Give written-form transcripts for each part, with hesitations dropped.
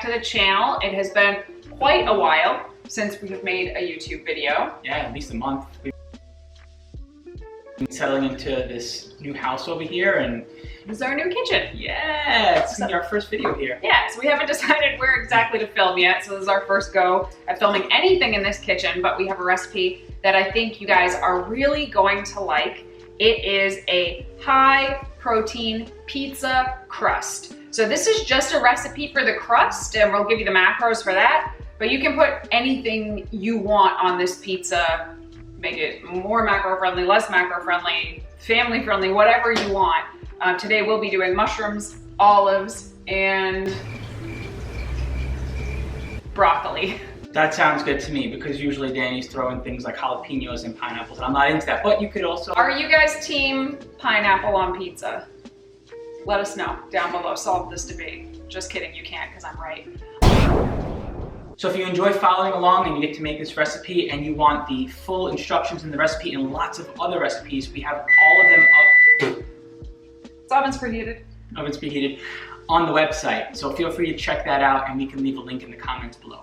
to the channel. It has been quite a while since we have made a YouTube video. Yeah, at least a month. We've been settling into this new house over here, and this is our new kitchen. Yeah, it's gonna be our first video here. Yeah, so we haven't decided where exactly to film yet, so this is our first go at filming anything in this kitchen, but we have a recipe that I think you guys are really going to like. It is a high protein pizza crust. So this is just a recipe for the crust, and we'll give you the macros for that, but you can put anything you want on this pizza, make it more macro friendly, less macro friendly, family friendly, whatever you want. Today we'll be doing mushrooms, olives, and broccoli. That sounds good to me, because usually Danny's throwing things like jalapenos and pineapples, and I'm not into that, but you could also... Are you guys team pineapple on pizza? Let us know down below, solve this debate. Just kidding, you can't, because I'm right. So if you enjoy following along and you get to make this recipe and you want the full instructions in the recipe and lots of other recipes, we have all of them up. This oven's preheated. Oven's preheated on the website. So feel free to check that out, and we can leave a link in the comments below.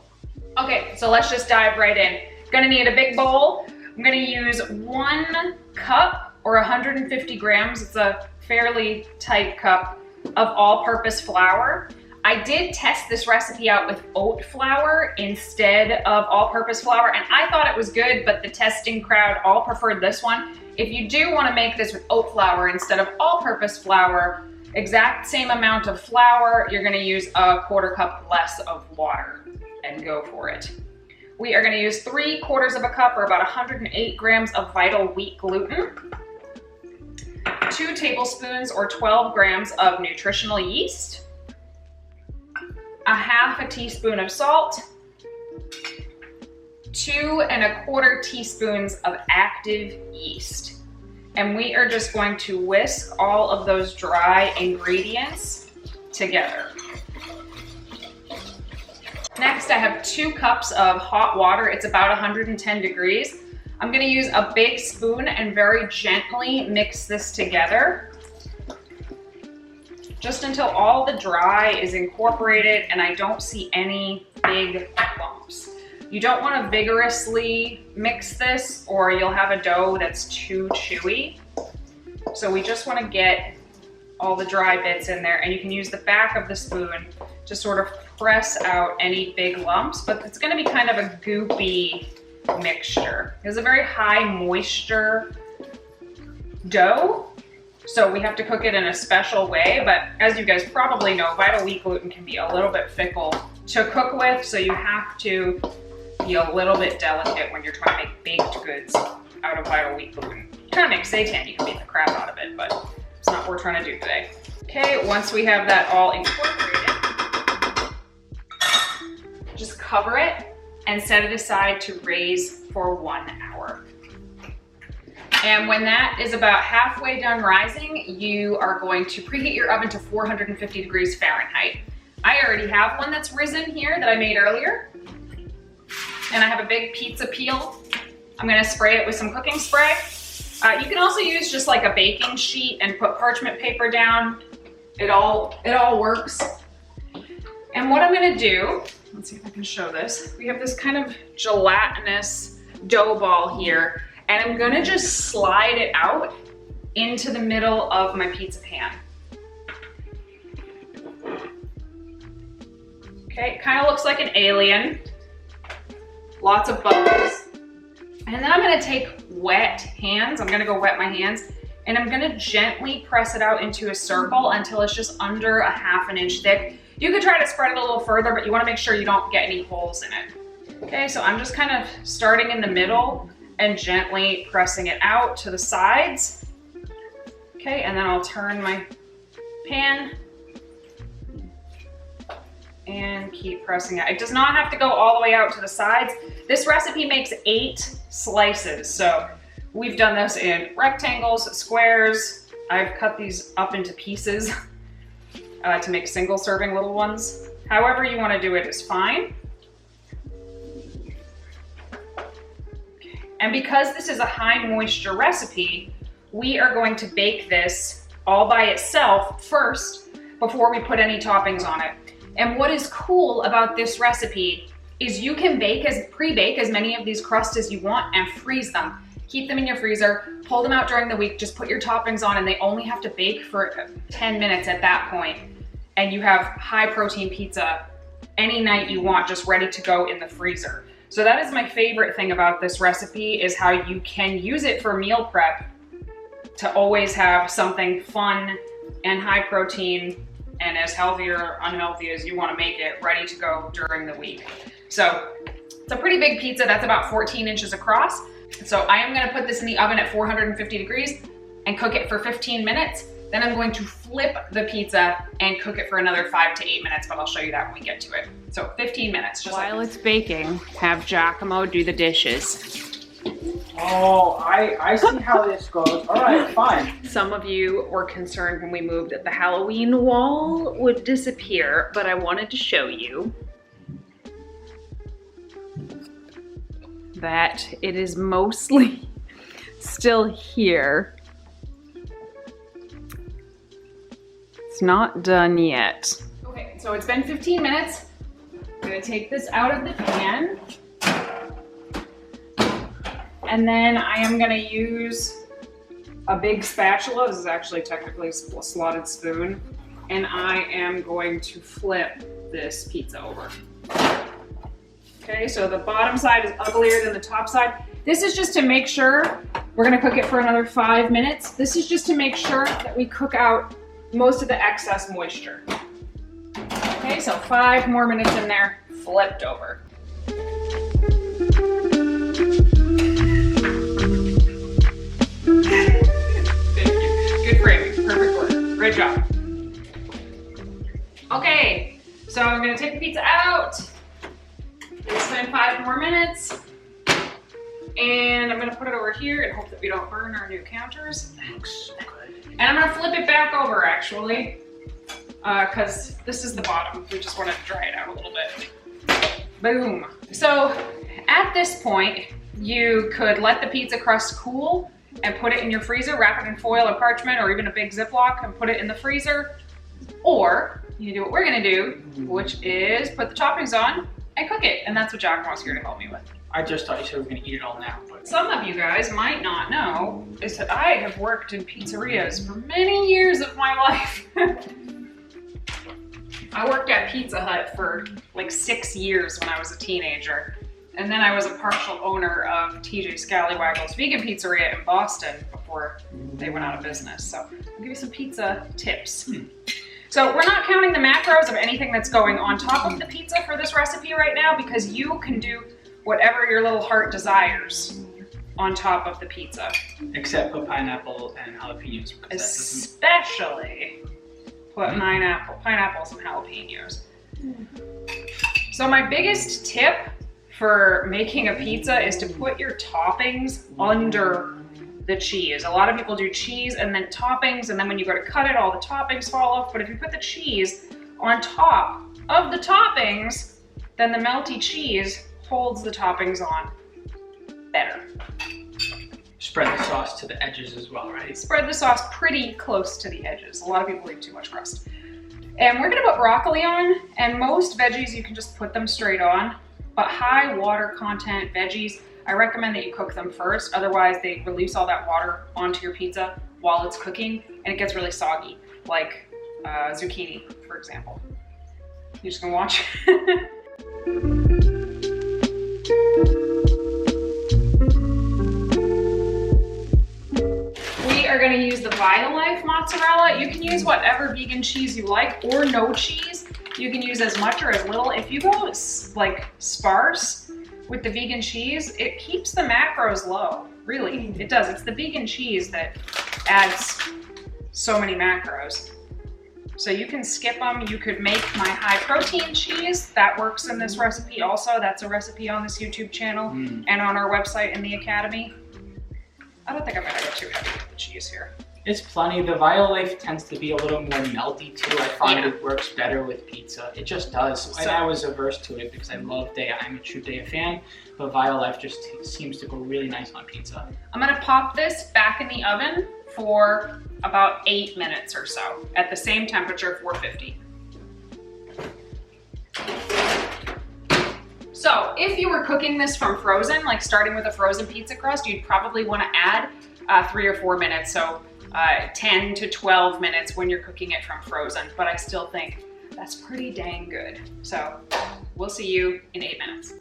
Okay, so let's just dive right in. Gonna need a big bowl. I'm gonna use 1 cup or 150 grams. It's a fairly tight cup of all-purpose flour. I did test this recipe out with oat flour instead of all-purpose flour, and I thought it was good, but the testing crowd all preferred this one. If you do want to make this with oat flour instead of all-purpose flour, exact same amount of flour, you're going to use a 1/4 cup less of water, and go for it. We are going to use 3/4 cup, or about 108 grams of vital wheat gluten, 2 tablespoons or 12 grams of nutritional yeast, 1/2 teaspoon of salt, 2 1/4 teaspoons of active yeast. And we are just going to whisk all of those dry ingredients together. Next, I have 2 cups of hot water. It's about 110 degrees. I'm gonna use a big spoon and very gently mix this together, just until all the dry is incorporated and I don't see any big lumps. You don't want to vigorously mix this, or you'll have a dough that's too chewy. So we just want to get all the dry bits in there, and you can use the back of the spoon to sort of press out any big lumps, but it's going to be kind of a goopy mixture. It's a very high moisture dough, so we have to cook it in a special way, but as you guys probably know, vital wheat gluten can be a little bit fickle to cook with, so you have to be a little bit delicate when you're trying to make baked goods out of vital wheat gluten. Trying to make seitan, you can beat the crap out of it, but it's not what we're trying to do today. Okay, once we have that all incorporated, just cover it and set it aside to raise for 1 hour. And when that is about halfway done rising, you are going to preheat your oven to 450 degrees Fahrenheit. I already have one that's risen here that I made earlier. And I have a big pizza peel. I'm gonna spray it with some cooking spray. You can also use just like a baking sheet and put parchment paper down. It all works. And what I'm gonna do, let's see if I can show this. We have this kind of gelatinous dough ball here, and I'm gonna just slide it out into the middle of my pizza pan. Okay, it kind of looks like an alien. Lots of bubbles. And then I'm gonna take wet hands, I'm gonna go wet my hands, and I'm gonna gently press it out into a circle until it's just under 1/2 inch thick. You could try to spread it a little further, but you wanna make sure you don't get any holes in it. Okay, so I'm just kind of starting in the middle and gently pressing it out to the sides. Okay, and then I'll turn my pan and keep pressing it. It does not have to go all the way out to the sides. This recipe makes 8 slices, so we've done this in rectangles, squares. I've cut these up into pieces to make single serving little ones. However you want to do it is fine. And because this is a high moisture recipe, we are going to bake this all by itself first before we put any toppings on it. And what is cool about this recipe is you can pre-bake as many of these crusts as you want and freeze them. Keep them in your freezer, pull them out during the week, just put your toppings on, and they only have to bake for 10 minutes at that point. And you have high protein pizza any night you want, just ready to go in the freezer. So that is my favorite thing about this recipe, is how you can use it for meal prep to always have something fun and high protein and as healthy or unhealthy as you want to make it, ready to go during the week. So it's a pretty big pizza. That's about 14 inches across. So I am going to put this in the oven at 450 degrees and cook it for 15 minutes. Then I'm going to flip the pizza and cook it for another 5 to 8 minutes, but I'll show you that when we get to it. So 15 minutes. Just while it's baking, have Giacomo do the dishes. Oh, I see how this goes. All right, fine. Some of you were concerned when we moved that the Halloween wall would disappear, but I wanted to show you that it is mostly still here. It's not done yet. Okay, so it's been 15 minutes. I'm gonna take this out of the pan. And then I am gonna use a big spatula. This is actually technically a slotted spoon. And I am going to flip this pizza over. Okay, so the bottom side is uglier than the top side. This is just to make sure, we're gonna cook it for another 5 minutes. This is just to make sure that we cook out most of the excess moisture. Okay, so 5 more minutes in there, flipped over. Good framing, perfect work, great job. Okay, so I'm gonna take the pizza out. It's been 5 more minutes. And I'm gonna put it over here and hope that we don't burn our new counters. Looks so good. And I'm gonna flip it back over actually, because this is the bottom. We just wanna dry it out a little bit. Boom. So at this point, you could let the pizza crust cool and put it in your freezer, wrap it in foil or parchment or even a big Ziploc and put it in the freezer. Or you do what we're gonna do, which is put the toppings on and cook it. And that's what Giacomo's here to help me with. I just thought you said we were gonna eat it all now. But Some of you guys might not know is that I have worked in pizzerias for many years of my life. I worked at Pizza Hut for like 6 years when I was a teenager. And then I was a partial owner of TJ Scallywaggle's vegan pizzeria in Boston before they went out of business. So I'll give you some pizza tips. So we're not counting the macros of anything that's going on top of the pizza for this recipe right now, because you can do whatever your little heart desires on top of the pizza. except put pineapple and jalapenos. Especially put pineapples and jalapenos. So my biggest tip for making a pizza is to put your toppings under the cheese. A lot of people do cheese and then toppings, and then when you go to cut it, all the toppings fall off. But if you put the cheese on top of the toppings, then the melty cheese holds the toppings on better. Spread the sauce to the edges as well, right? Spread the sauce pretty close to the edges. A lot of people leave too much crust. And we're gonna put broccoli on, and most veggies you can just put them straight on, but high water content veggies, I recommend that you cook them first. Otherwise they release all that water onto your pizza while it's cooking and it gets really soggy, like zucchini, for example. You're just gonna watch. We are gonna use the Vitalife mozzarella. You can use whatever vegan cheese you like, or no cheese. You can use as much or as little. If you go like sparse with the vegan cheese, it keeps the macros low. Really, it does. It's the vegan cheese that adds so many macros. So you can skip them. You could make my high protein cheese. That works in this recipe also. That's a recipe on this YouTube channel and on our website in the Academy. I don't think I'm gonna go too heavy with the cheese here. It's plenty. The Vitalife tends to be a little more melty too. I find it works better with pizza. It just does. And I was averse to it because I love Daiya. I'm a true Daiya fan, but Vitalife just seems to go really nice on pizza. I'm gonna pop this back in the oven for about 8 minutes or so at the same temperature, 450. So if you were cooking this from frozen, like starting with a frozen pizza crust, you'd probably want to add 3 or 4 minutes. So 10 to 12 minutes when you're cooking it from frozen. But I still think that's pretty dang good. So we'll see you in 8 minutes.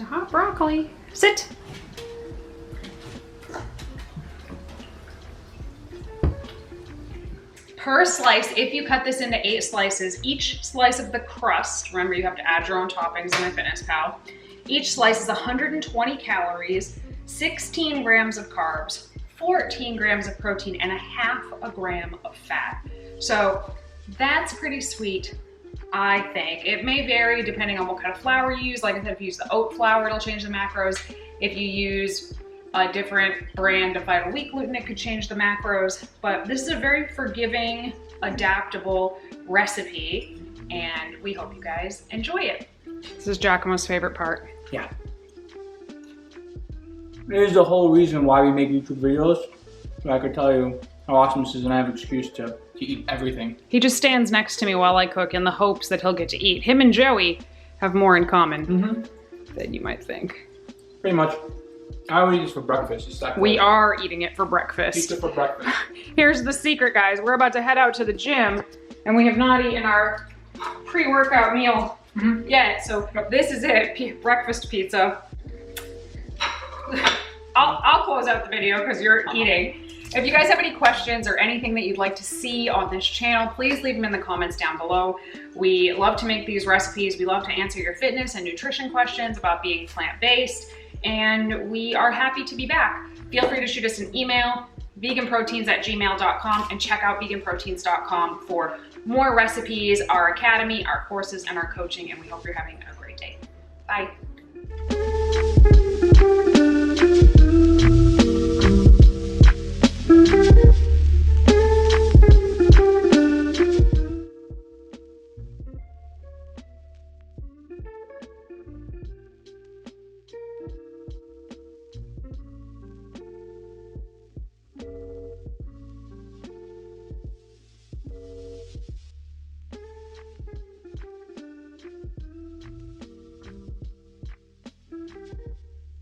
Hot broccoli. Sit. Per slice, if you cut this into 8 slices, each slice of the crust, remember you have to add your own toppings in MyFitnessPal, each slice is 120 calories, 16 grams of carbs, 14 grams of protein, and a half a gram of fat. So that's pretty sweet, I think. It may vary depending on what kind of flour you use. Like I said, if you use the oat flour, it'll change the macros. If you use a different brand of vital wheat gluten, it could change the macros. But this is a very forgiving, adaptable recipe, and we hope you guys enjoy it. This is Giacomo's favorite part. Yeah. There's the whole reason why we make YouTube videos. So I could tell you how awesome this is, and I have an excuse to eat everything. He just stands next to me while I cook in the hopes that he'll get to eat. Him and Joey have more in common than you might think. Pretty much. I always eat this for breakfast. It's that we are eating it for breakfast. Pizza for breakfast. Here's the secret, guys. We're about to head out to the gym, and we have not eaten our pre-workout meal yet. So this is it, breakfast pizza. I'll close out the video because you're eating. If you guys have any questions or anything that you'd like to see on this channel, please leave them in the comments down below. We love to make these recipes. We love to answer your fitness and nutrition questions about being plant-based, and we are happy to be back. Feel free to shoot us an email, veganproteins@gmail.com, and check out veganproteins.com for more recipes, our academy, our courses, and our coaching, and we hope you're having a great day. Bye. Thank you.